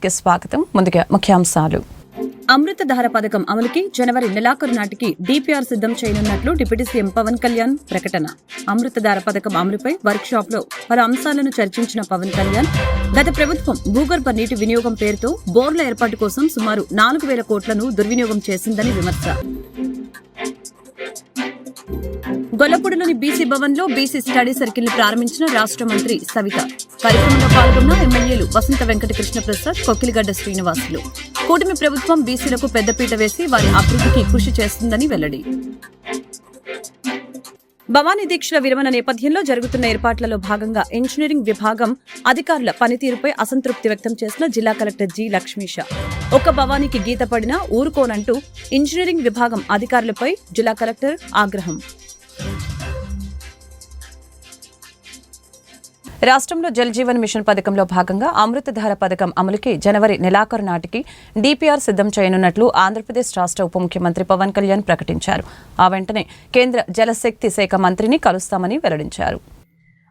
కి స్వాగతం. ముందుగా ముఖ్యాంశాలు. అమృతధార పథకం అమలుకి జనవరి నెలాఖరు నాటికి డిపిఆర్ సిద్ధం చేయనున్నట్లు డిప్యూటీ సీఎం పవన్ కళ్యాణ్ ప్రకటన. అమృతధార పథకం అమలుపై వర్క్ షాప్ లో పలు అంశాలను చర్చించిన పవన్ కళ్యాణ్, గత ప్రభుత్వం భూగర్భ నీటి వినియోగం పేరుతో బోర్ల ఏర్పాటు కోసం సుమారు 4,000 కోట్లను దుర్వినియోగం చేసిందని విమర్శ. గొల్లపూడిలోని బీసీ భవన్ లో బీసీ స్టడీ సర్కిల్ ని ప్రారంభించిన రాష్ట్ర మంత్రి సవిత. కార్యక్రమంలో పాల్గొన్న ఎమ్మెల్యేలు వసంత వెంకట కృష్ణ ప్రసాద్, కొక్కిలిగడ్డ శ్రీనివాసులు. కూటమి ప్రభుత్వం బీసీలకు పెద్దపీట వేసి వారి అభివృద్ధికి కృషి చేస్తుందని వెల్లడి. భవానీ దీక్షల విరమణ నేపథ్యంలో జరుగుతున్న ఏర్పాట్లలో భాగంగా ఇంజనీరింగ్ విభాగం అధికారుల పనితీరుపై అసంతృప్తి వ్యక్తం చేసిన జిల్లా కలెక్టర్ జి లక్ష్మీష. ఒక్క భవానీకి గీత పడినా ఊరుకోనంటూ ఇంజనీరింగ్ విభాగం అధికారులపై జిల్లా కలెక్టర్ ఆగ్రహం. రాష్ట్రంలో జల్ జీవన్ మిషన్ పథకంలో భాగంగా అమృతధార పథకం అమలుకి జనవరి నెలాఖరు నాటికి డిపిఆర్ సిద్ధం చేయనున్నట్లు ఆంధ్రప్రదేశ్ రాష్ట్ర ఉప ముఖ్యమంత్రి పవన్ కళ్యాణ్ ప్రకటించారు. ఆ వెంటనే కేంద్ర జలశక్తి శాఖ మంత్రిని కలుస్తామని వెల్లడించారు.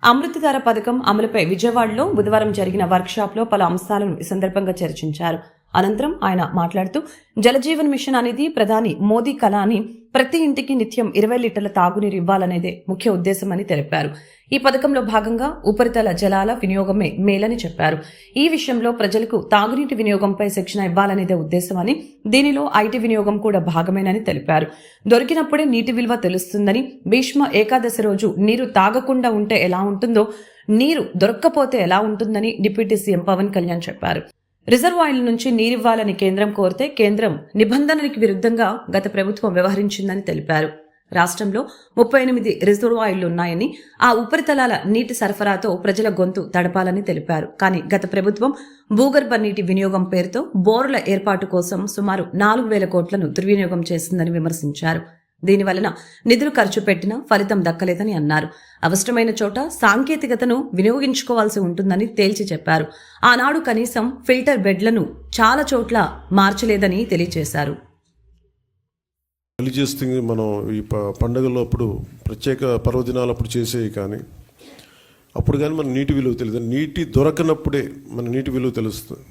అమృతధార పథకం అమలుపై విజయవాడలో బుధవారం జరిగిన వర్క్ షాప్ లో పలు అంశాలను ఈ సందర్భంగా చర్చించారు. అనంతరం ఆయన మాట్లాడుతూ జలజీవన్ మిషన్ అనేది ప్రధాని మోదీ కల అని, ప్రతి ఇంటికి నిత్యం 20 లీటర్ల తాగునీరు ఇవ్వాలనేదే ముఖ్య ఉద్దేశమని తెలిపారు. ఈ పథకంలో భాగంగా ఉపరితల జలాల వినియోగమే మేలని చెప్పారు. ఈ విషయంలో ప్రజలకు తాగునీటి వినియోగంపై శిక్షణ ఇవ్వాలనేదే ఉద్దేశమని, దీనిలో ఐటీ వినియోగం కూడా భాగమేనని తెలిపారు. దొరికినప్పుడే నీటి విలువ తెలుస్తుందని, భీష్మ ఏకాదశి రోజు నీరు తాగకుండా ఉంటే ఎలా ఉంటుందో నీరు దొరక్కపోతే ఎలా ఉంటుందని డిప్యూటీ సీఎం పవన్ కళ్యాణ్ చెప్పారు. రిజర్వాయర్ల నుంచి నీరివ్వాలని కేంద్రం కోరితే కేంద్రం నిబంధనలకు విరుద్ధంగా గత ప్రభుత్వం వ్యవహరించిందని తెలిపారు. రాష్ట్రంలో 38 రిజర్వాయర్లున్నాయని, ఆ ఉపరితలాల నీటి సరఫరాతో ప్రజల గొంతు తడపాలని తెలిపారు. కానీ గత ప్రభుత్వం భూగర్భ నీటి వినియోగం పేరుతో బోర్ల ఏర్పాటు కోసం సుమారు 4,000 కోట్లను దుర్వినియోగం చేసిందని విమర్శించారు. దీనివలన నిధులు ఖర్చు పెట్టినా ఫలితం దక్కలేదని అన్నారు. అవసరమైన చోట సాంకేతికతను వినియోగించుకోవాల్సి ఉంటుందని తేల్చి చెప్పారు. ఆనాడు కనీసం ఫిల్టర్ బెడ్లను చాలా చోట్ల మార్చలేదని తెలియజేశారు. మనం ఈ పండుగలప్పుడు ప్రత్యేక పర్వదినాలప్పుడు చేసేవి కానీ అప్పుడు కానీ మన నీటి విలువ తెలియదు. నీటి దొరకనప్పుడే మన నీటి విలువ తెలుస్తుంది.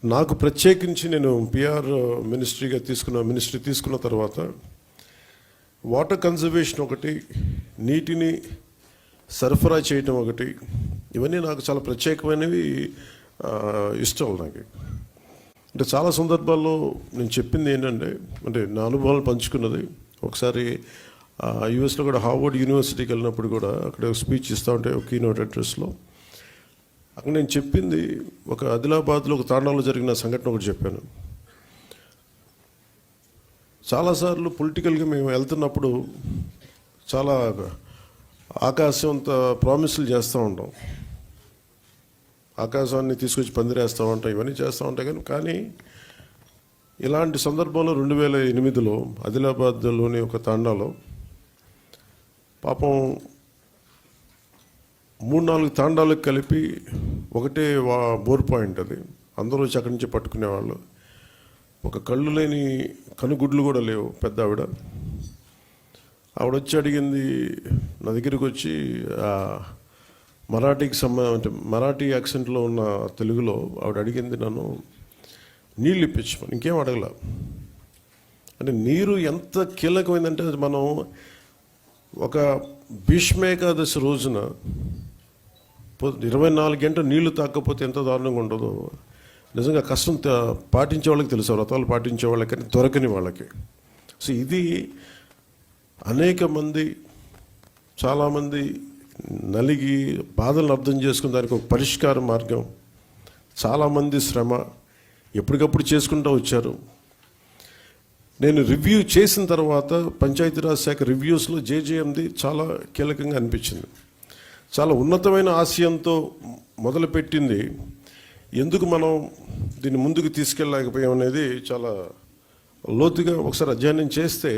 నాకు ప్రత్యేకించి నేను పిఆర్ మినిస్ట్రీ తీసుకున్న తర్వాత వాటర్ కన్జర్వేషన్ ఒకటి, నీటిని సరఫరా చేయటం ఒకటి, ఇవన్నీ నాకు చాలా ప్రత్యేకమైనవి, ఇష్టం నాకు. అంటే చాలా సందర్భాల్లో నేను చెప్పింది ఏంటంటే, అంటే నా అనుభవాలు పంచుకున్నది. ఒకసారి యూఎస్లో కూడా హార్వర్డ్ యూనివర్సిటీకి వెళ్ళినప్పుడు కూడా అక్కడ స్పీచ్ ఇస్తూ ఉంటే ఒక కీనోట్ అడ్రస్లో అక్కడ నేను చెప్పింది, ఒక ఆదిలాబాద్లో ఒక తాండాలో జరిగిన సంఘటన ఒకటి చెప్పాను. చాలాసార్లు పొలిటికల్గా మేము వెళ్తున్నప్పుడు చాలా ఆకాశంత ప్రామిసులు చేస్తూ ఉంటాం, ఆకాశాన్ని తీసుకొచ్చి పందిరేస్తూ ఉంటాం, ఇవన్నీ చేస్తూ ఉంటాం. కానీ ఇలాంటి సందర్భంలో 2008లో ఆదిలాబాద్లోని ఒక తాండాలో పాపం 3-4 తాండాలకు కలిపి ఒకటే బోర్ పాయింట్, అది అందరూ వచ్చి అక్కడి నుంచి పట్టుకునేవాళ్ళు. ఒక కళ్ళు లేని కనుగుడ్లు కూడా లేవు. పెద్ద ఆవిడ వచ్చి అడిగింది, నా దగ్గరికి వచ్చి అంటే మరాఠీ యాక్సెంట్లో ఉన్న తెలుగులో ఆవిడ అడిగింది నన్ను నీళ్ళు ఇప్పించమని. ఇంకేం అడగల. అంటే నీరు ఎంత కీలకమైందంటే, మనం ఒక భీష్మేకాదశి రోజున 24 గంటలు నీళ్లు తాకపోతే ఎంత దారుణంగా ఉంటుందో నిజంగా కష్టం పాటించే వాళ్ళకి తెలుసు, వ్రతాలు పాటించే వాళ్ళకి, కానీ దొరకని వాళ్ళకి. సో ఇది అనేక మంది, చాలామంది నలిగి బాధలను అర్థం చేసుకుని దానికి ఒక పరిష్కార మార్గం, చాలామంది శ్రమ ఎప్పటికప్పుడు చేసుకుంటూ వచ్చారు. నేను రివ్యూ చేసిన తర్వాత పంచాయతీరాజ్ శాఖ రివ్యూస్లో జేజేఎంది చాలా కీలకంగా అనిపించింది. చాలా ఉన్నతమైన ఆశయంతో మొదలుపెట్టింది, ఎందుకు మనం దీన్ని ముందుకు తీసుకెళ్ళలేకపోయాం అనేది చాలా లోతుగా ఒకసారి అధ్యయనం చేస్తే.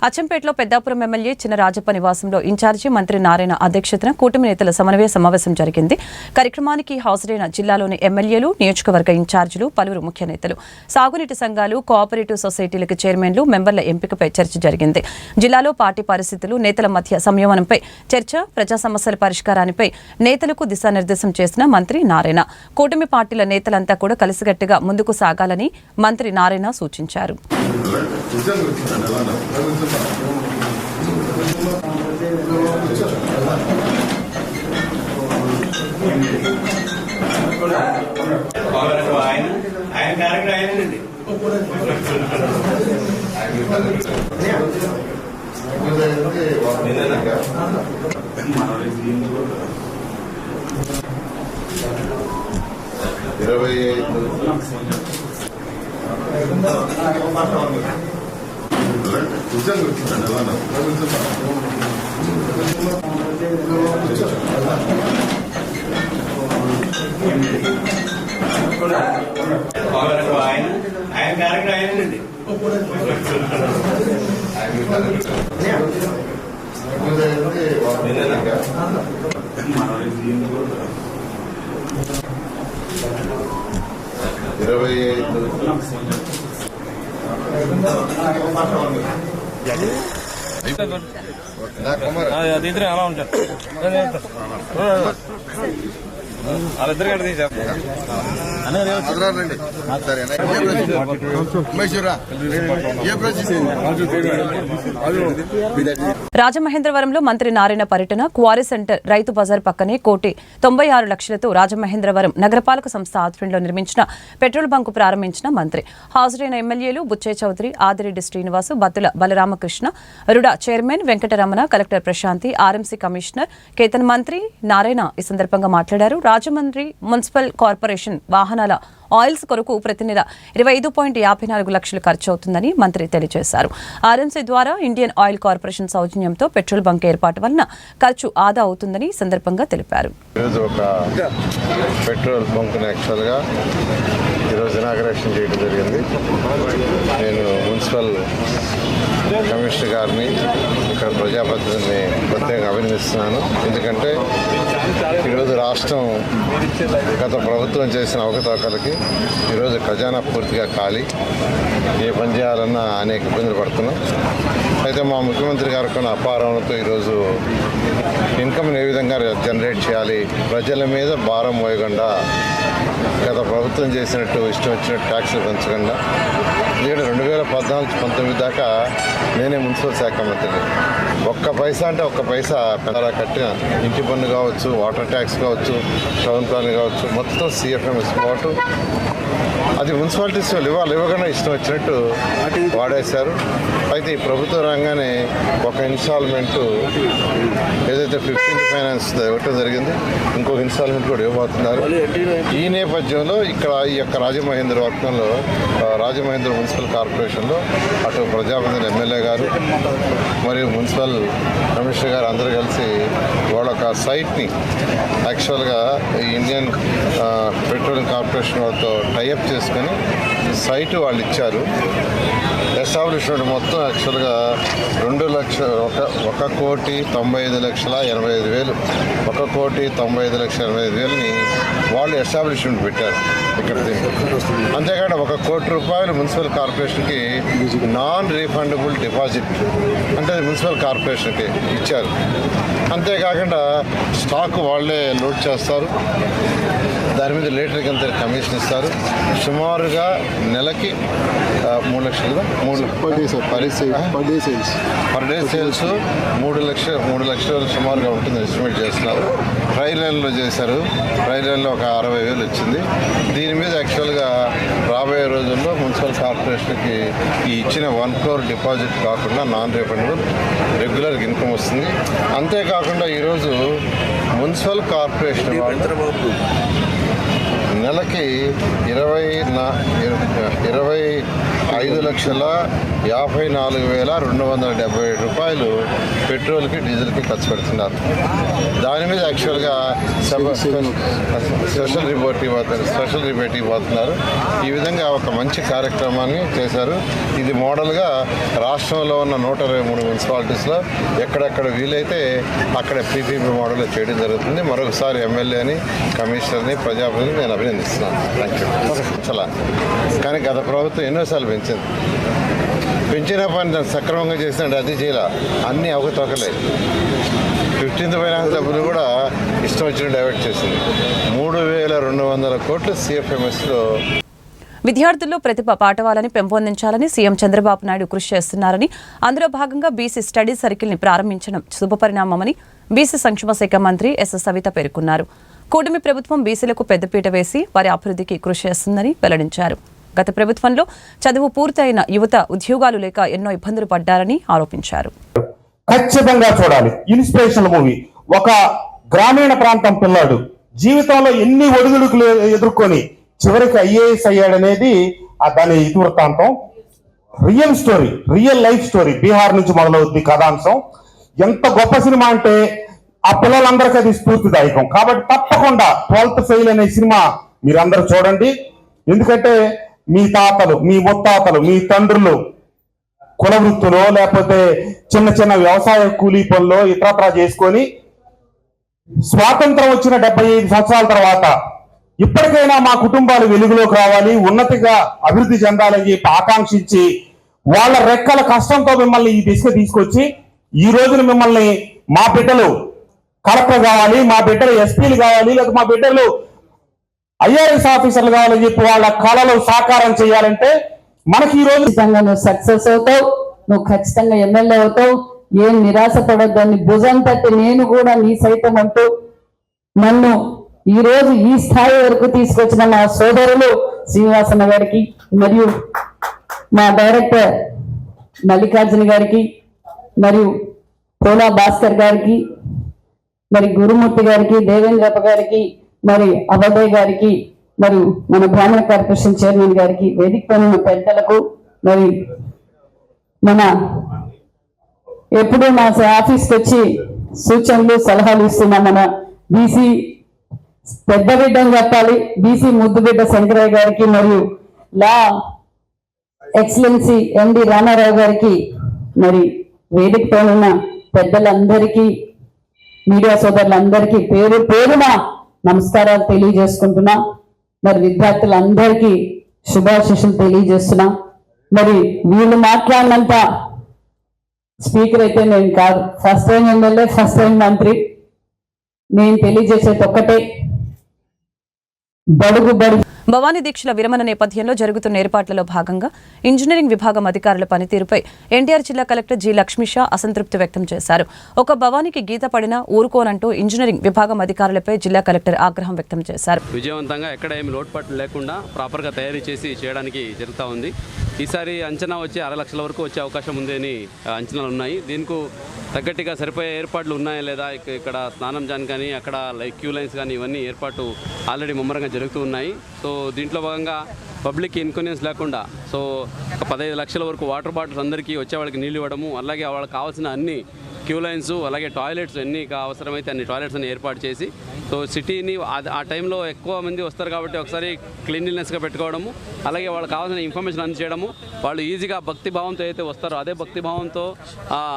అచ్చంపేటలో పెద్దాపురం ఎమ్మెల్యే చిన్న రాజప్ప నివాసంలో ఇన్ఛార్జి మంత్రి నారాయణ అధ్యక్షతన కూటమి నేతల సమన్వయ సమావేశం జరిగింది. కార్యక్రమానికి హాజరైన జిల్లాలోని ఎమ్మెల్యేలు, నియోజకవర్గ ఇన్ఛార్జీలు, పలువురు ముఖ్య నేతలు, సాగునీటి సంఘాలు, కోఆపరేటివ్ సొసైటీలకు చైర్మన్లు, మెంబర్ల ఎంపికపై చర్చ జరిగింది. జిల్లాలో పార్టీ పరిస్థితులు, నేతల మధ్య సంయమనంపై చర్చ, ప్రజా సమస్యల పరిష్కారానిపై నేతలకు దిశానిర్దేశం చేసిన మంత్రి నారాయణ కూటమి పార్టీల నేతలంతా కూడా కలిసికట్టుగా ముందుకు సాగాలని మంత్రి నారాయణ సూచించారు. ఇద్దరు అలా ఉంటారు వాళ్ళిద్దరు కట్ట తీసారు. రాజమహేంద్రవరంలో మంత్రి నారాయణ పర్యటన. క్వారీ సెంటర్ రైతు బజార్ పక్కనే 1,96,00,000తో రాజమహేంద్రవరం నగరపాలక సంస్థ ఆధ్వర్యంలో నిర్మించిన పెట్రోల్ బంకు ప్రారంభించిన మంత్రి. హాజరైన ఎమ్మెల్యేలు Buchaiah Chowdary, Adireddy Srinivasu, Battula Balaramakrishna, RUDA chairman Venkataramana, collector Prashanthi, RMC commissioner Ketan. మంత్రి నారాయణ ఈ సందర్భంగా మాట్లాడారు. రాజమండ్రి మున్సిపల్ కార్పొరేషన్ వాహనాల ఆయిల్స్ కొరకు ప్రతి నెల 25.54 లక్షలు ఖర్చు అవుతుందని మంత్రి తెలియజేశారు. ఆర్ఎంసీ ద్వారా ఇండియన్ ఆయిల్ కార్పొరేషన్ సౌజన్యంతో పెట్రోల్ బంక్ ఏర్పాటు వలన ఖర్చు ఆదా అవుతుందని సందర్భంగా తెలిపారు. పెట్రోల్ బంక్ను యాక్చువల్గా ఈరోజు ఇనాగరేషన్ చేయడం జరిగింది. నేను మున్సిపల్ కమిషనర్ గారిని, ఇక్కడ ప్రజాప్రతినిధిని ప్రత్యేకంగా అభినందిస్తున్నాను. ఎందుకంటే ఈరోజు రాష్ట్రం గత ప్రభుత్వం చేసిన అవకతవకలకి ఈరోజు ఖజానా పూర్తిగా ఖాళీ. ఏ పని చేయాలన్నా అనేక ఇబ్బందులు పడుతున్నాం. అయితే మా ముఖ్యమంత్రి గారు కొన్ని అపారంతో ఈరోజు ఇన్కమ్ని ఏ విధంగా జనరేట్ చేయాలి, ప్రజల మీద భారం మోయకుండా గత ప్రభుత్వం చేసినట్టు ఇష్టం వచ్చినట్టు ట్యాక్సులు పెంచకుండా, ఎందుకంటే 2014-19 దాకా నేనే మున్సిపల్ శాఖ మంత్రిని. ఒక్క పైసా అంటే ఒక్క పైసా పెద్దలా కట్టిన ఇంటి పన్ను కావచ్చు, వాటర్ ట్యాక్స్ కావచ్చు, టౌన్ ప్లాన్ కావచ్చు, మొత్తం సిఎఫ్ఎం ఇసుకోవటం, అది మున్సిపాలిటీస్ ఇవ్వకుండా ఇష్టం వచ్చినట్టు వాడేశారు. అయితే ఈ ప్రభుత్వ రంగానే ఒక ఇన్స్టాల్మెంటు ఏదైతే 15th ఫైనాన్స్ ఇవ్వటం జరిగింది, ఇంకొక ఇన్స్టాల్మెంట్ కూడా ఇవ్వబోతున్నారు. ఈ నేపథ్యంలో ఇక్కడ ఈ యొక్క రాజమహేంద్రవర్గంలో రాజమహేంద్ర మున్సిపల్ కార్పొరేషన్లో అటు ప్రజాప్రతినిధులు ఎమ్మెల్యే గారు మరియు మున్సిపల్ కమిషనర్ గారు అందరూ కలిసి వాళ్ళ ఒక సైట్ని యాక్చువల్గా ఈ ఇండియన్ పెట్రోలియం కార్పొరేషన్ వాళ్ళతో టైఅప్ చేసుకొని సైటు వాళ్ళు ఇచ్చారు. ఎస్టాబ్లిష్మెంట్ మొత్తం యాక్చువల్గా 1,95,85,000 1,95,85,000ని వాళ్ళు ఎస్టాబ్లిష్మెంట్ పెట్టారు ఇక్కడ. అంతేకాకుండా ₹1,00,00,000 మున్సిపల్ కార్పొరేషన్కి నాన్ రీఫండబుల్ డిపాజిట్ అంటే మున్సిపల్ కార్పొరేషన్కి ఇచ్చారు. అంతేకాకుండా స్టాక్ వాళ్ళే లోడ్ చేస్తారు, దాని మీద లీటర్కి అంత కమిషన్ ఇస్తారు. సుమారుగా నెలకి 3 లక్షలు పర్ డే సేల్స్ 3 లక్షలు సుమారుగా ఉంటుంది ఎస్టిమేట్ చేస్తున్నారు. ట్రైల్ లైన్లో చేశారు, ట్రైల్ లైన్లో ఒక 60,000 వచ్చింది. దీని మీద యాక్చువల్గా రాబోయే రోజుల్లో మున్సిపల్ కార్పొరేషన్కి ఈ ఇచ్చిన 1 crore డిపాజిట్ కాకుండా నాన్ రీఫండబుల్ రెగ్యులర్ ఇన్కమ్ వస్తుంది. అంతేకాకుండా ఈరోజు మున్సిపల్ కార్పొరేషన్ వాళ్ళు నెలకి 25,54,270 రూపాయలు పెట్రోల్కి డీజిల్కి ఖర్చు పెడుతున్నారు. దాని మీద యాక్చువల్గా స్పెషల్ రిబేట్ ఇవ్వబోతున్నారు. ఈ విధంగా ఒక మంచి కార్యక్రమాన్ని చేశారు. ఇది మోడల్గా రాష్ట్రంలో ఉన్న 123 మున్సిపాలిటీస్లో ఎక్కడెక్కడ వీలైతే అక్కడ పీపీపీ మోడల్ చేయడం జరుగుతుంది. మరొకసారి ఎమ్మెల్యేని, కమిషనర్ని, ప్రజాప్రతినిధిని నేను అభినందిస్తున్నాను. Thank you. చాలా కానీ గత ప్రభుత్వం ఎన్నోసార్లు పెంచిన పని సక్రమంగా చేసినట్టు అది చేయాల, అన్నీ అవకతవకలే. 15th ఫైనాన్స్ డబ్బులు కూడా ఇష్టం వచ్చిన డైవర్ట్ చేసింది. 3,200 కోట్లు CFMSలో. విద్యార్థుల్లో ప్రతిభ పాఠవాలని పెంపొందించాలని సీఎం చంద్రబాబు నాయుడు కృషి చేస్తున్నారని, అందులో భాగంగా బీసీ స్టడీ సర్కిల్ని ప్రారంభించడం శుభపరిణామమని బీసీ సంక్షేమ శాఖ మంత్రి ఎస్ సవిత పేర్కొన్నారు. కూటమి ప్రభుత్వం బీసీలకు పెద్దపీట వేసి వారి అభివృద్ధికి కృషి చేస్తుందని వెల్లడించారు. గత ప్రభుత్వంలో చదువు పూర్తయిన యువత ఉద్యోగాలు లేక ఎన్నో ఇబ్బందులు పడ్డారని ఆరోపించారు. ఖచ్చితంగా చూడాలి. Inspirational movie. ఒక గ్రామీణ ప్రాంతం పిల్లాడు జీవితంలో ఎన్ని ఒడిదుడుకులు ఎదుర్కొని చివరికి ఐఏఎస్ అయ్యాడనేది దాని ఇతివృత్తాంతం. Real story, real life story. Bihar నుంచి మొదలవుద్ది కథాంశం. ఎంత గొప్ప సినిమా అంటే ఆ పిల్లలందరికీ అది స్ఫూర్తిదాయకం. కాబట్టి తప్పకుండా 12th ఫెయిల్ అనే సినిమా మీరందరూ చూడండి. ఎందుకంటే మీ తాతలు, మీ ముత్తాతలు, మీ తండ్రులు కుల వృత్తులో లేకపోతే చిన్న చిన్న వ్యవసాయ కూలీ పనులు ఇతరత్రా చేసుకొని స్వాతంత్రం వచ్చిన 75 సంవత్సరాల తర్వాత ఇప్పటికైనా మా కుటుంబాలు వెలుగులోకి రావాలి, ఉన్నతిగా అభివృద్ధి చెందాలని చెప్పి ఆకాంక్షించి వాళ్ళ రెక్కల కష్టంతో మిమ్మల్ని ఈ దిశగా తీసుకొచ్చి ఈ రోజున మిమ్మల్ని మా బిడ్డలు కలెక్టర్ కావాలి, మా బిడ్డలు ఎస్పీలు కావాలి, లేకపోతే మా బిడ్డలు IRS ఆఫీసర్లు కావాలని చెప్పి వాళ్ళ కళలు సాకారం చేయాలంటే మనకి ఈ రోజు ఖచ్చితంగా నువ్వు సక్సెస్ అవుతావు, నువ్వు ఖచ్చితంగా ఎమ్మెల్యే అవుతావు. ఏం నిరాశ పడొద్దని భుజం తట్టి నేను కూడా నీ సైతం అంటూ నన్ను ఈ రోజు ఈ స్థాయి వరకు తీసుకొచ్చిన మా సోదరులు శ్రీనివాసన్న గారికి మరియు మా డైరెక్టర్ మల్లికార్జున గారికి మరియు పోలా భాస్కర్ గారికి మరి గురుమూర్తి గారికి, దేవేంద్రప్ప గారికి, మరి అభయ్ గారికి, మరి మన బ్రాహ్మణ కార్పొరేషన్ చైర్మన్ గారికి, వేదిక పైన పెద్దలకు, మరి మన ఎప్పుడు మా ఆఫీస్కి వచ్చి సూచనలు సలహాలు ఇస్తున్న మన బీసీ పెద్ద బిడ్డని చెప్పాలి, బీసీ ముద్దు బిడ్డ శంకరయ్య గారికి, మరియు లా ఎక్సలెన్సీ MD రామారావు గారికి, మరి వేదిక పైన ఉన్న పెద్దలందరికీ, మీడియా సోదరులందరికీ పేరు పేరున నమస్కారాలు తెలియజేసుకుంటున్నా. మరి విద్యార్థులందరికీ శుభాశీస్సులు తెలియజేస్తున్నా. మరి వీళ్ళు మాట్లాడినంత స్పీకర్ అయితే నేను కాదు, first time MLA, first time మంత్రి. నేను తెలియజేసేది ఒక్కటే, బడుగు భవానీ దీక్షల విరమణ నేపథ్యంలో జరుగుతున్న ఏర్పాట్లలో భాగంగా ఇంజనీరింగ్ విభాగం అధికారుల పనితీరుపై ఎన్టీఆర్ జిల్లా కలెక్టర్ జి లక్ష్మీషా అసంతృప్తి వ్యక్తం చేశారు. ఒక భవానీకి గీత పడినా ఊరుకోనంటూ ఇంజనీరింగ్ విభాగం అధికారులపై జిల్లా కలెక్టర్ ఆగ్రహం వ్యక్తం చేశారు. విజయవంతంగా ఎక్కడ ఏమి లోటుపాట్లు లేకుండా ప్రాపర్గా తయారీ చేసి చేయడానికి జరుగుతూ ఉంది. ఈసారి అంచనా వచ్చి 6 లక్షల వరకు వచ్చే అవకాశం ఉంది అని అంచనాలు ఉన్నాయి. దీనికి తగ్గట్టుగా సరిపోయే ఏర్పాట్లు ఉన్నాయా లేదా, ఇక్కడ స్నానం జాన్ కానీ అక్కడ క్యూ లైన్స్ కానీ ఇవన్నీ ఏర్పాటు ఆల్రెడీ ముమ్మరంగా జరుగుతూ ఉన్నాయి. సో దీంట్లో భాగంగా పబ్లిక్ ఇన్కన్వీనియన్స్ లేకుండా ఒక 15 లక్షల వరకు వాటర్ బాటిల్స్ అందరికీ వచ్చే వాళ్ళకి నీళ్ళు ఇవ్వడము, అలాగే వాళ్ళకి కావాల్సిన అన్ని క్యూ లైన్స్, అలాగే టాయిలెట్స్ ఎన్ని అవసరమైతే అన్ని టాయిలెట్స్ అన్ని ఏర్పాటు చేసి, సో సిటీని ఆ టైంలో ఎక్కువ మంది వస్తారు కాబట్టి ఒకసారి క్లీన్లీనెస్గా పెట్టుకోవడము, అలాగే వాళ్ళకి కావాల్సిన ఇన్ఫర్మేషన్ అందజేయడము, వాళ్ళు ఈజీగా భక్తి భావంతో అయితే వస్తారో అదే భక్తి భావంతో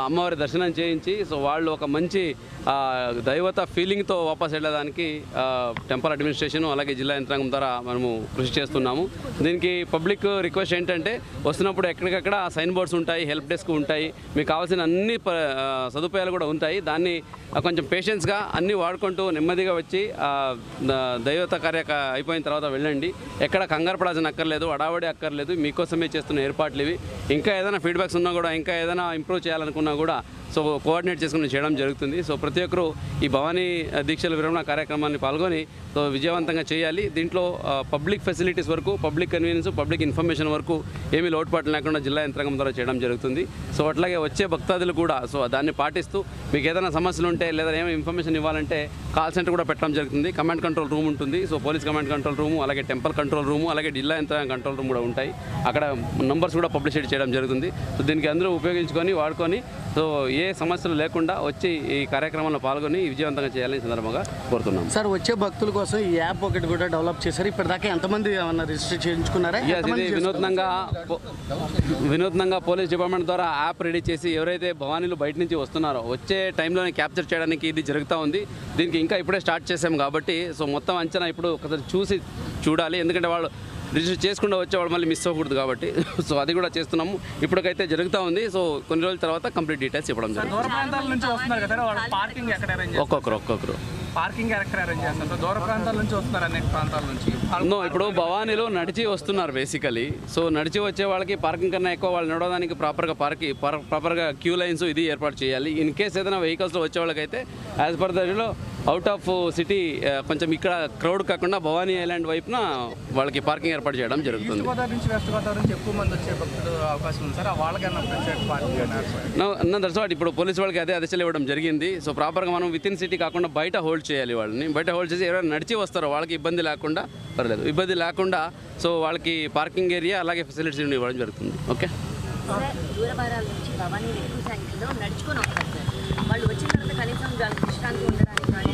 అమ్మవారి దర్శనం చేయించి, సో వాళ్ళు ఒక మంచి దైవత ఫీలింగ్తో వాపస్ వెళ్ళడానికి టెంపుల్ అడ్మినిస్ట్రేషన్ అలాగే జిల్లా యంత్రాంగం ద్వారా మనము కృషి చేస్తున్నాము. దీనికి పబ్లిక్ రిక్వెస్ట్ ఏంటంటే, వస్తున్నప్పుడు ఎక్కడికక్కడ సైన్ బోర్డ్స్ ఉంటాయి, హెల్ప్ డెస్క్ ఉంటాయి, మీకు కావాల్సిన అన్ని సదుపాయాలు కూడా ఉంటాయి. దాన్ని కొంచెం పేషెన్స్గా అన్నీ వాడుకుంటూ నెమ్మదిగా వచ్చి దైవత అయిపోయిన తర్వాత వెళ్ళండి. ఎక్కడ కంగారు పడాల్సిన అక్కర్లేదు, అడావడి అక్కర్లేదు. మీకోసమే చేస్తున్న ఏర్పాట్లు ఇవి. ఇంకా ఏదైనా ఫీడ్బ్యాక్స్ ఉన్నా కూడా, ఇంకా ఏదైనా ఇంప్రూవ్ చేయాలనుకున్నా కూడా సో కోఆర్డినేట్ చేసుకుని చేయడం జరుగుతుంది. సో ప్రతి ఒక్కరూ ఈ భవానీ దీక్షల విరమణ కార్యక్రమాన్ని పాల్గొని సో విజయవంతంగా చేయాలి. దీంట్లో పబ్లిక్ ఫెసిలిటీస్ వరకు, పబ్లిక్ కన్వీనియన్స్, పబ్లిక్ ఇన్ఫర్మేషన్ వరకు ఏమీ లోటుపాట్లు లేకుండా జిల్లా యంత్రాంగం ద్వారా చేయడం జరుగుతుంది. సో అట్లాగే వచ్చే భక్తాదులు కూడా సో దాన్ని పాటిస్తూ మీకు ఏదైనా సమస్యలు ఉంటే లేదా ఏమైనా ఇన్ఫర్మేషన్ ఇవ్వాలంటే కాల్ సెంటర్ కూడా పెట్టడం జరుగుతుంది. కమాండ్ కంట్రోల్ రూమ్ ఉంటుంది. So police command control room, అలాగే టెంపుల్ కంట్రోల్ రూము, అలాగే జిల్లా యంత్రాంగం కంట్రోల్ రూమ్ కూడా ఉంటాయి. అక్కడ నంబర్స్ కూడా పబ్లిసిటీ చేయడం జరుగుతుంది. సో దీనికి అందరూ ఉపయోగించుకొని వాడుకొని సో ఏ సమస్యలు లేకుండా వచ్చి ఈ కార్యక్రమంలో పాల్గొని విజయవంతంగా చేయాలని సందర్భంగా కోరుతున్నాం. సార్, వచ్చే భక్తుల కోసం ఈ యాప్ ఒకటి కూడా డెవలప్ చేశారు. ఇప్పటిదాకా ఎంతమంది ఏమన్నా రిజిస్టర్ చేయించుకున్నారా? ఇది వినూత్నంగా పోలీస్ డిపార్ట్మెంట్ ద్వారా యాప్ రెడీ చేసి ఎవరైతే భవానీలు బయట నుంచి వస్తున్నారో వచ్చే టైంలోనే క్యాప్చర్ చేయడానికి ఇది జరుగుతూ ఉంది. దీనికి ఇంకా ఇప్పుడే స్టార్ట్ చేసాం కాబట్టి సో మొత్తం అంచనా ఇప్పుడు ఒకసారి చూడాలి. ఎందుకంటే వాళ్ళు రిజిస్టర్ చేసుకుంటూ వచ్చేవాళ్ళు మళ్ళీ మిస్ అవ్వకూడదు కాబట్టి సో అది కూడా చేస్తున్నాము. ఇప్పటికైతే జరుగుతూ ఉంది. సో కొన్ని రోజుల తర్వాత కంప్లీట్ డీటెయిల్స్ ఇవ్వడం జరుగుతుంది. దూర ప్రాంతాల నుంచి వస్తున్నారు కదా, వాళ్ళు పార్కింగ్ ఎక్కడ అరేంజ్ ఒక్కొక్కరు పార్కింగ్ ఎక్కడ అరేంజ్ చేస్తారు? దూర ప్రాంతాల నుంచి వస్తున్నారు, అనేక ప్రాంతాల నుంచి. ఇప్పుడు భవానీలో నడిచి వస్తున్నారు బేసికలీ. సో నడిచి వచ్చే వాళ్ళకి పార్కింగ్ కన్నా ఎక్కువ వాళ్ళు నడవడానికి ప్రాపర్గా క్యూ లైన్స్ ఇది ఏర్పాటు చేయాలి. ఇన్ కేస్ ఏదైనా వెహికల్స్లో వచ్చే వాళ్ళకైతే as per దలో out of city కొంచెం ఇక్కడ క్రౌడ్ కాకుండా భవానీ ఐలాండ్ వైపున వాళ్ళకి పార్కింగ్ ఏర్పాటు చేయడం జరుగుతుంది. గోదావరి నుంచి వెస్ట్ గోదావరి నుంచి ఎక్కువ మంది వచ్చే భక్తులు అవకాశం ఉంది సార్. వాళ్ళకన్నా ప్రత్యేక పార్కింగ్ దట్స్ వాట్ ఇప్పుడు పోలీసు వాళ్ళకి అదే ఆదేశాలు ఇవ్వడం జరిగింది. సో ప్రాపర్గా మనం విత్ ఇన్ సిటీ కాకుండా బయట హోల్డ్ చేయాలి. వాళ్ళని బయట హోల్డ్ చేసి ఎవరైనా నడిచి వస్తారో వాళ్ళకి ఇబ్బంది లేకుండా సో వాళ్ళకి పార్కింగ్ ఏరియా అలాగే ఫెసిలిటీస్ ఇవ్వడం జరుగుతుంది. ఓకే, దూరభారాల నుంచి భవానీ ఎక్కువ సంఖ్యలో నడుచుకొని వస్తారు సార్. వాళ్ళు వచ్చిన తర్వాత కనీసం వాళ్ళకి విశ్రాంతి ఉండడానికి కానీ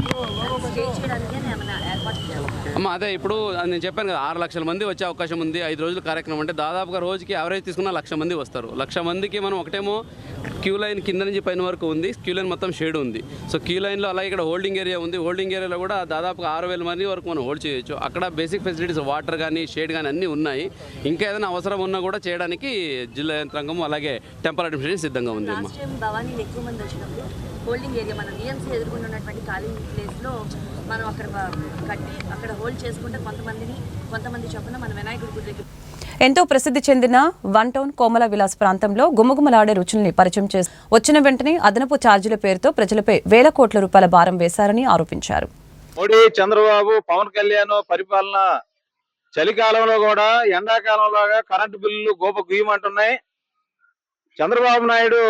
స్టే చేయడానికి ఏమైనా ఏర్పాటు చేయాలి? అమ్మ అదే ఇప్పుడు నేను చెప్పాను కదా, 6 లక్షల మంది వచ్చే అవకాశం ఉంది. 5 రోజుల కార్యక్రమం అంటే దాదాపుగా రోజుకి యావరేజ్ తీసుకున్న 1,00,000 మంది వస్తారు. 1,00,000 మందికి మనం ఒకటేమో క్యూ లైన్ కింద నుంచి పైన వరకు ఉంది. క్యూ లైన్ మొత్తం షేడ్ ఉంది. సో క్యూ లైన్లో అలాగే ఇక్కడ హోల్డింగ్ ఏరియా ఉంది. హోల్డింగ్ ఏరియాలో కూడా దాదాపుగా 6,000 మంది వరకు మనం హోల్డ్ చేయొచ్చు. అక్కడ బేసిక్ ఫెసిలిటీస్ వాటర్ కానీ షేడ్ కానీ అన్నీ ఉన్నాయి. ఇంకా ఏదైనా అవసరం ఉన్నా కూడా చేయడానికి జిల్లా యంత్రాంగం అలాగే టెంపుల్ అడ్మినిస్ట్రేషన్ సిద్ధంగా ఉంది. అమ్మ భవానీలు ఎక్కువ మంది వచ్చినప్పుడు హోల్డింగ్ ఏరియా మన డిఎంసీ ఎదుర్కొన్న ఉన్నటువంటి ఖాళీ ప్లేస్లో మనం అక్కడ కట్టి అక్కడ హోల్డ్ చేసుకుంటే కొంతమంది చొప్పున మన వినాయకుడి గుడి దగ్గర ఎంతో ప్రసిద్ధి చెందిన వన్ టౌన్ కోమల విలాస్ ప్రాంతంలో గుమగుమలాడే రుచుల్ని పరిచయం చేసి వచ్చిన వెంటనే అదనపు ఛార్జీల పేరుతో ప్రజలపై వేల కోట్ల రూపాయల భారం వేశారని ఆరోపించారు. మోడీ, చంద్రబాబు, పవన్ కళ్యాణ్ పరిపాలన చలికాలంలో కూడా ఎండాకాలంలాగా కరెంటు బిల్లులు గుయ్యమంటున్నాయి. చంద్రబాబు నాయుడు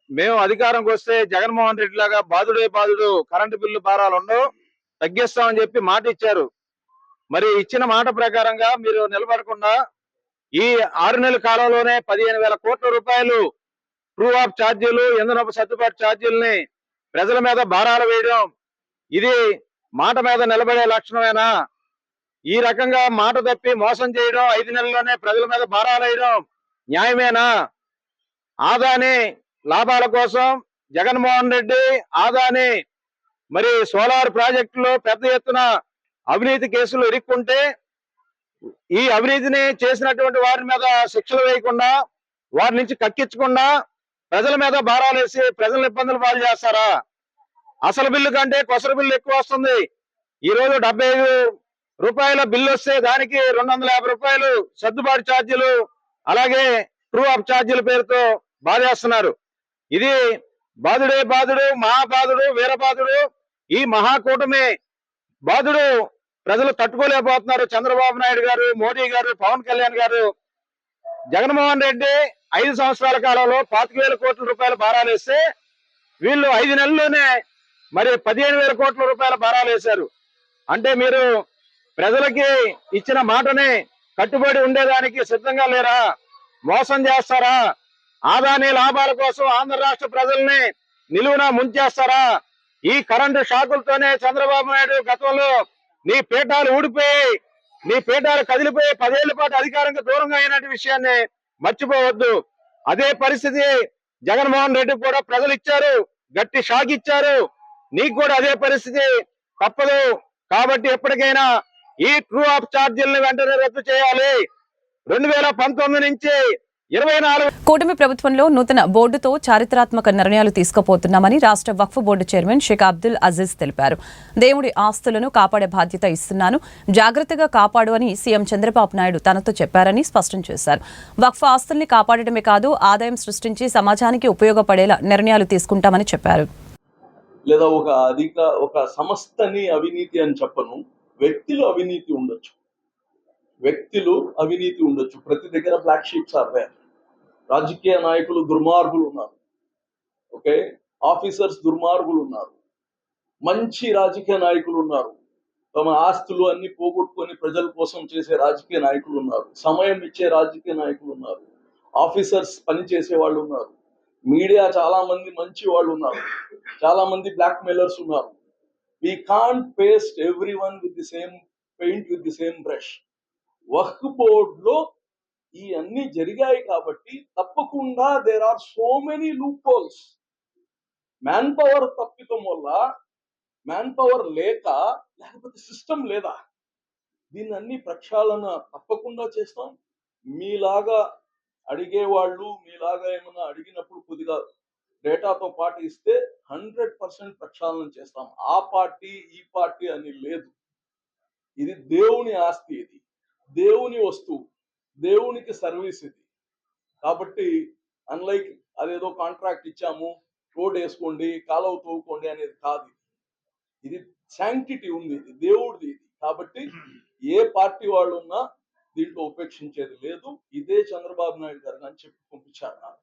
మేము అధికారంకి వస్తే జగన్మోహన్ రెడ్డి లాగా బాధుడు కరెంటు బిల్లు భారాలు ఉండవు, తగ్గిస్తామని చెప్పి మాట ఇచ్చారు. మరి ఇచ్చిన మాట ప్రకారంగా మీరు నిలబడకుండా ఈ 6 నెలల కాలంలోనే 15,000 కోట్ల రూపాయలు ట్రూ ఆఫ్ ఛార్జీలు, ఇంధనపు సర్దుబాటు ఛార్జీలని ప్రజల మీద భారాలు వేయడం, ఇది మాట మీద నిలబడే లక్షణమేనా? ఈ రకంగా మాట తప్పి మోసం చేయడం, 5 నెలల్లోనే ప్రజల మీద భారాలు వేయడం న్యాయమేనా? ఆదాని లాభాల కోసం జగన్మోహన్ రెడ్డి, ఆదాని మరి సోలార్ ప్రాజెక్టులో పెద్ద ఎత్తున అవినీతి కేసులు ఇరుక్కుంటే ఈ అవినీతిని చేసినటువంటి వారి మీద శిక్షలు వేయకుండా, వారి నుంచి కక్కించకుండా ప్రజల మీద భారాలు వేసి ప్రజలను ఇబ్బందులు పాలు చేస్తారా? అసలు బిల్లు కంటే కొసరు బిల్లు ఎక్కువ వస్తుంది. ఈ రోజు 75 రూపాయల బిల్లు వస్తే దానికి 250 రూపాయలు సర్దుబాటు ఛార్జీలు అలాగే ట్రూ ఆఫ్ ఛార్జీల పేరుతో బాధేస్తున్నారు. ఇది బాధుడు, మహాబాధుడు, వీరబాధుడు, ఈ మహాకూటమి బాధుడు ప్రజలు తట్టుకోలేకపోతున్నారు. చంద్రబాబు నాయుడు గారు, మోడీ గారు, పవన్ కళ్యాణ్ గారు. జగన్మోహన్ రెడ్డి 5 సంవత్సరాల కాలంలో 25,000 కోట్ల రూపాయల భారాలు వేస్తే వీళ్ళు 5 నెలల్లోనే మరి 15,000 కోట్ల రూపాయల భారాలు వేశారు. అంటే మీరు ప్రజలకి ఇచ్చిన మాటని కట్టుబడి ఉండేదానికి సిద్ధంగా లేరా? మోసం చేస్తారా? ఆదాని లాభాల కోసం ఆంధ్ర రాష్ట్ర ప్రజల్ని నిలువున ముంచేస్తారా? ఈ కరెంటు షాకులతోనే చంద్రబాబు నాయుడు గతంలో నీ పీఠాలు ఊడిపోయి, నీ పీఠాలు కదిలిపోయి 10 ఏళ్ల పాటు అధికారంగా దూరంగా అయినటువంటి విషయాన్ని మర్చిపోవద్దు. అదే పరిస్థితి జగన్మోహన్ రెడ్డి కూడా ప్రజలు ఇచ్చారు, గట్టి షాక్ ఇచ్చారు. నీకు కూడా అదే పరిస్థితి తప్పదు. కాబట్టి ఎప్పటికైనా ఈ ట్రూ ఆఫ్ ఛార్జీలను వెంటనే రద్దు చేయాలి. 2019 నుంచి 24 కూటమి ప్రభుత్వంలో నూతన బోర్డుతో చారిత్రాత్మక నిర్ణయాలు తీసుకుపోతున్నామని రాష్ట్ర వక్ఫ్ బోర్డు చైర్మన్ షేక్ అబ్దుల్ అజీజ్ తెలిపారు. దేవుడి ఆస్తులను కాపాడే బాధ్యత ఇస్తున్నాను, జాగ్రత్తగా కాపాడు అని సీఎం చంద్రబాబు నాయుడు తనతో చెప్పారని స్పష్టం చేశారు. వక్ఫ్ ఆస్తుల్ని కాపాడటమే కాదు, ఆదాయం సృష్టించి సమాజానికి ఉపయోగపడేలా నిర్ణయాలు తీసుకుంటామని చెప్పారు. లేదా ఒక సంస్థని అవినీతి అని చెప్పను, వ్యక్తులు అవినీతి ఉండొచ్చు. ప్రతి దగ్గర బ్లాక్ షీప్స్ ఆర్ దేర్. రాజకీయ నాయకులు దుర్మార్గులు ఉన్నారు, ఓకే, ఆఫీసర్స్ దుర్మార్గులు ఉన్నారు, మంచి రాజకీయ నాయకులు ఉన్నారు, తమ ఆస్తులు అన్ని పోగొట్టుకొని ప్రజల కోసం చేసే రాజకీయ నాయకులు ఉన్నారు, సమయం ఇచ్చే రాజకీయ నాయకులు ఉన్నారు, ఆఫీసర్స్ పని చేసే వాళ్ళు ఉన్నారు, మీడియా చాలా మంది మంచి వాళ్ళు ఉన్నారు, చాలా మంది బ్లాక్ మెయిలర్స్ ఉన్నారు. We can't paste everyone with the same paint, with the same brush. వక్ఫ్ బోర్డులో ఈ అన్ని జరిగాయి కాబట్టి తప్పకుండా there are so many loopholes. Man power తప్పితం వల్ల, మ్యాన్ పవర్ లేకపోతే సిస్టమ్ లేదా, దీన్ని అన్ని ప్రక్షాళన తప్పకుండా చేస్తాం. మీలాగా అడిగేవాళ్ళు, మీలాగా ఏమన్నా అడిగినప్పుడు కొద్దిగా డేటాతో పాటు ఇస్తే 100% ప్రక్షాళన చేస్తాం. ఆ పార్టీ ఈ పార్టీ అని లేదు. ఇది దేవుని ఆస్తి, ఇది దేవుని వస్తువు, దేవునికి సర్వీస్ ఇది. కాబట్టి అన్లైక్ అదేదో కాంట్రాక్ట్ ఇచ్చాము, రోడ్ వేసుకోండి, కాలువ తవ్వుకోండి అనేది కాదు. ఇది శాంక్టిటీ ఉంది, ఇది దేవుడిది. ఇది కాబట్టి ఏ పార్టీ వాళ్ళు ఉన్నా దీంట్లో ఉపేక్షించేది లేదు. ఇదే చంద్రబాబు నాయుడు గారు అని చెప్పి పంపించారు నాకు.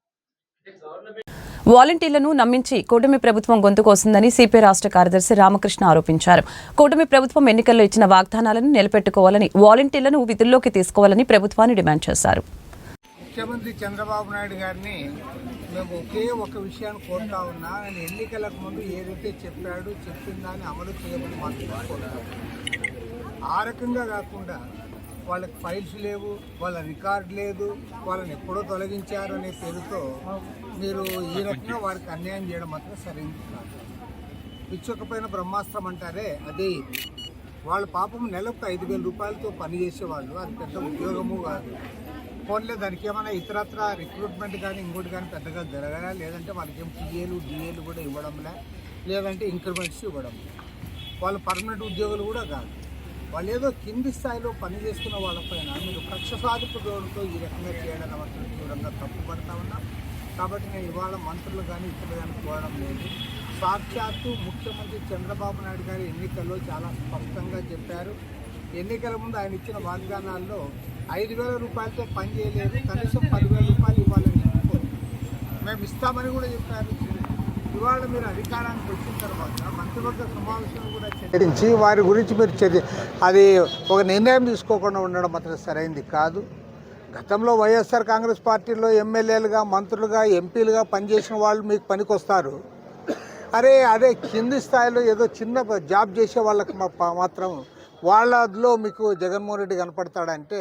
వాలంటీర్లను నమ్మించి కూటమి ప్రభుత్వం గొంతుకోసిందని సిపిఐ రాష్ట్ర కార్యదర్శి రామకృష్ణ ఆరోపించారు. కూటమి ప్రభుత్వం ఎన్నికల్లో ఇచ్చిన వాగ్దానాలను నిలబెట్టుకోవాలని, వాలంటీర్లను విధుల్లోకి తీసుకోవాలని ప్రభుత్వాన్ని డిమాండ్ చేశారు. ముఖ్యమంత్రి చంద్రబాబు నాయుడు గారిని మేము ఒకే ఒక విషయాన్ని కోరుతా ఉన్నా, ఆయన ఎన్నికలకు ముందు ఏదైతే చెప్పిన దాన్ని అమలు చేయమని మాత్రమే కోరుతాం. ఆ రకంగా కాకుండా వాళ్ళకి ఫైల్స్ లేవు, వాళ్ళ రికార్డు లేదు, వాళ్ళని ఎప్పుడో తొలగించారు అనే పేరుతో మీరు ఈ రకంగా వారికి అన్యాయం చేయడం మాత్రం సరైనది కాదు. పిచ్చొకపోయిన బ్రహ్మాస్త్రం అంటారే అదే. వాళ్ళ పాపం నెలకు 5,000 రూపాయలతో పనిచేసేవాళ్ళు, అది పెద్ద ఉద్యోగము కాదు. ఫోన్లే దానికి ఏమైనా ఇతరత్ర రిక్రూట్మెంట్ కానీ ఇంకోటి కానీ పెద్దగా జరగాలా, లేదంటే వాళ్ళకి ఏం టీఏలు డిఏలు కూడా ఇవ్వడంలే, లేదంటే ఇంక్రిమెంట్స్ ఇవ్వడం. వాళ్ళు పర్మనెంట్ ఉద్యోగులు కూడా కాదు. వాళ్ళు ఏదో కింది స్థాయిలో పనిచేస్తున్న వాళ్ళపైన మీరు కక్ష సాధింపు ధోరణితో ఈ రకంగా చేయడం మాత్రం తీవ్రంగా తప్పుపడతా ఉన్నాం. కాబట్టి నేను ఇవాళ మంత్రులు కానీ ఇతరులు కానీ కోరడం లేదు. సాక్షాత్తు ముఖ్యమంత్రి చంద్రబాబు నాయుడు గారు ఎన్నికల్లో చాలా స్పష్టంగా చెప్పారు. ఎన్నికల ముందు ఆయన ఇచ్చిన వాగ్దానాల్లో 5,000 రూపాయలతో పని చేయలేదు, కనీసం 10,000 రూపాయలు ఇవ్వాలని చెప్పారు. మేము ఇస్తామని కూడా చెప్పారు. ఇవాళ మీరు అధికారానికి వచ్చిన తర్వాత మంత్రివర్గ సమావేశం కూడా చర్చించి వారి గురించి మీరు అది ఒక నిర్ణయం తీసుకోకుండా ఉండడం మాత్రం సరైనది కాదు. గతంలో వైఎస్ఆర్ కాంగ్రెస్ పార్టీలో ఎమ్మెల్యేలుగా, మంత్రులుగా, ఎంపీలుగా పనిచేసిన వాళ్ళు మీకు పనికొస్తారు. అదే కింది స్థాయిలో ఏదో చిన్న జాబ్ చేసే వాళ్ళకి మాత్రం వాళ్ళలో మీకు జగన్మోహన్ రెడ్డి కనపడతాడంటే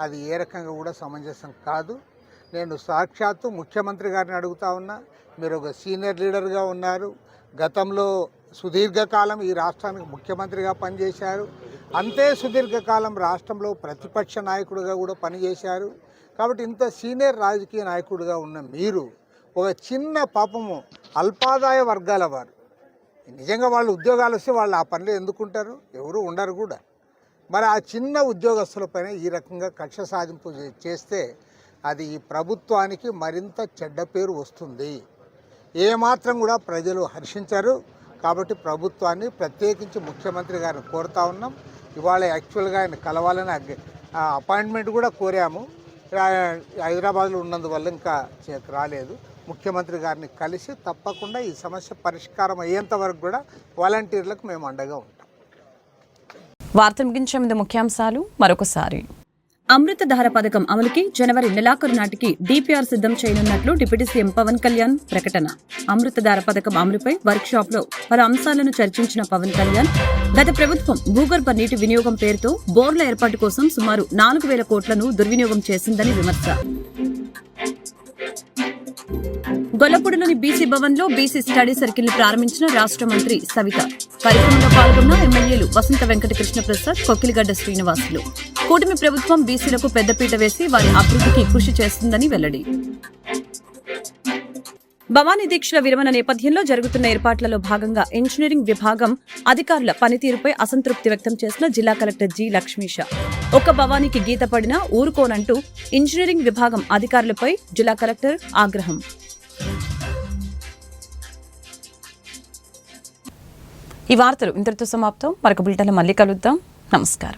అది ఏ రకంగా కూడా సమంజసం కాదు. నేను సాక్షాత్తు ముఖ్యమంత్రి గారిని అడుగుతా ఉన్నా, మీరు ఒక సీనియర్ లీడర్గా ఉన్నారు, గతంలో సుదీర్ఘకాలం ఈ రాష్ట్రానికి ముఖ్యమంత్రిగా పనిచేశారు, అంతే సుదీర్ఘకాలం రాష్ట్రంలో ప్రతిపక్ష నాయకుడిగా కూడా పనిచేశారు. కాబట్టి ఇంత సీనియర్ రాజకీయ నాయకుడిగా ఉన్న మీరు ఒక చిన్న పాపము అల్పాదాయ వర్గాల వారు, నిజంగా వాళ్ళు ఉద్యోగాలు వస్తే వాళ్ళు ఆ పనిలో ఎందుకుంటారు? ఎవరు ఉండరు కూడా. మరి ఆ చిన్న ఉద్యోగస్తులపైన ఈ రకంగా కక్ష సాధింపు చేస్తే అది ఈ ప్రభుత్వానికి మరింత చెడ్డ పేరు వస్తుంది. ఏమాత్రం కూడా ప్రజలు హర్షించరు. కాబట్టి ప్రభుత్వాన్ని ప్రత్యేకించి ముఖ్యమంత్రి గారిని కోరుతా ఉన్నాం. ఇవాళ యాక్చువల్గా ఆయన కలవాలని అపాయింట్మెంట్ కూడా కోరాము. హైదరాబాద్లో ఉన్నందువల్ల ఇంకా రాలేదు. ముఖ్యమంత్రి గారిని కలిసి తప్పకుండా ఈ సమస్య పరిష్కారం అయ్యేంత వరకు కూడా వాలంటీర్లకు మేము అండగా ఉంటాం. వార్త ముగించే ముందు ముఖ్యాంశాలు మరొకసారి. అమృతధార పథకం అమలుకి జనవరి నెలాఖరు నాటికి డిపిఆర్ సిద్ధం చేయనున్నట్లు డిప్యూటీ సీఎం పవన్ కళ్యాణ్ ప్రకటన. అమృతధార పథకం అమలుపై వర్క్ షాప్ లో పలు అంశాలను చర్చించిన పవన్ కళ్యాణ్, గత ప్రభుత్వం భూగర్భ నీటి వినియోగం పేరుతో బోర్ల ఏర్పాటు కోసం సుమారు 4,000 కోట్లను దుర్వినియోగం చేసిందని విమర్శ. గొల్లపూడిలోని బీసీ భవన్ లో బీసీ స్టడీ సర్కిల్ ని ప్రారంభించిన రాష్ట్ర మంత్రి సవిత. కార్యక్రమంలో పాల్గొన్న ఎమ్మెల్యేలు వసంత వెంకట కృష్ణ ప్రసాద్, కొక్కిలిగడ్డ శ్రీనివాసులు. కూటమి ప్రభుత్వం బీసీలకు పెద్దపీట వేసి వారి అభివృద్ధికి కృషి చేస్తుందని వెల్లడి. భవానీ దీక్షల విరమణ నేపథ్యంలో జరుగుతున్న ఏర్పాట్లలో భాగంగా ఇంజనీరింగ్ విభాగం అధికారుల పనితీరుపై అసంతృప్తి వ్యక్తం చేసిన జిల్లా కలెక్టర్ జి లక్ష్మీష. ఒక్క భవానీకి గీత పడినా ఊరుకోనంటూ ఇంజనీరింగ్ విభాగం అధికారులపై జిల్లా కలెక్టర్ ఆగ్రహం. ఈ వార్తలు ఇంతటితో సమాప్తం. మరొక బులెటిన్లో మళ్ళీ కలుద్దాం. నమస్కారం.